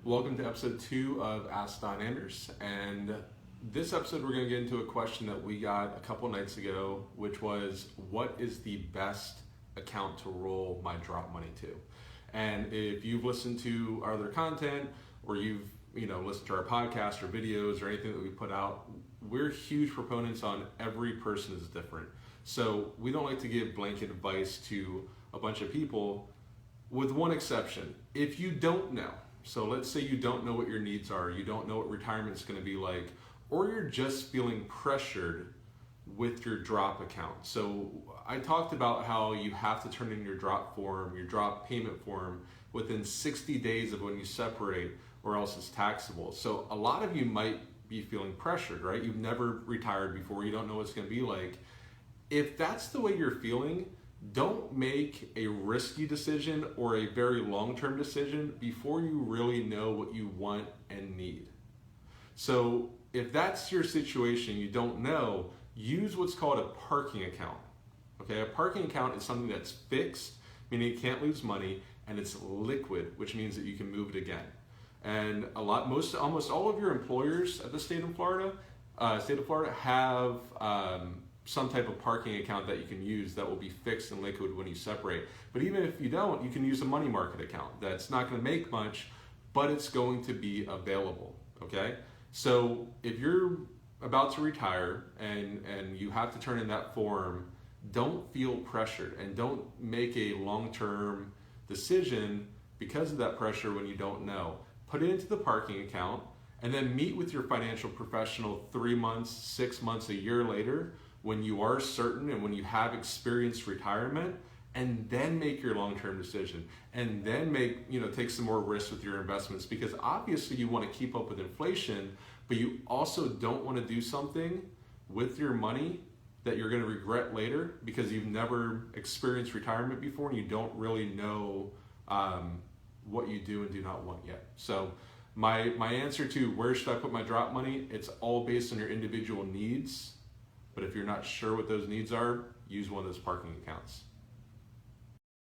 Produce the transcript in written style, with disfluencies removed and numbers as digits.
Welcome to episode 2 of Ask Don Anders, and this episode we're going to get into a question that we got a couple nights ago, which was, what is the best account to roll my drop money to? And if you've listened to our other content, or you've listened to our podcast or videos or anything that we put out, we're huge proponents on every person is different. So we don't like to give blanket advice to a bunch of people, with one exception. If you don't know, so let's say you don't know what your needs are, you don't know what retirement's going to be like, or you're just feeling pressured with your drop account. So I talked about how you have to turn in your drop form, your drop payment form, within 60 days of when you separate, or else it's taxable. So a lot of you might be feeling pressured, right? You've never retired before, you don't know what it's going to be like. If that's the way you're feeling, don't make a risky decision or a very long-term decision before you really know what you want and need. So if that's your situation, you don't know, use what's called a parking account. Okay, a parking account is something that's fixed, meaning it can't lose money, and it's liquid, which means that you can move it again. And almost all of your employers at the state of Florida have some type of parking account that you can use that will be fixed and liquid when you separate. But even if you don't, you can use a money market account that's not going to make much, but it's going to be available. Okay, so if you're about to retire and you have to turn in that form, don't feel pressured and don't make a long-term decision because of that pressure when you don't know. Put it into the parking account and then meet with your financial professional 3 months, 6 months, a year later, when you are certain and when you have experienced retirement, and then make your long-term decision, and then take some more risks with your investments, because obviously you want to keep up with inflation, but you also don't want to do something with your money that you're going to regret later because you've never experienced retirement before and you don't really know what you do and do not want yet. So my answer to where should I put my drop money, it's all based on your individual needs. But if you're not sure what those needs are, use one of those parking accounts.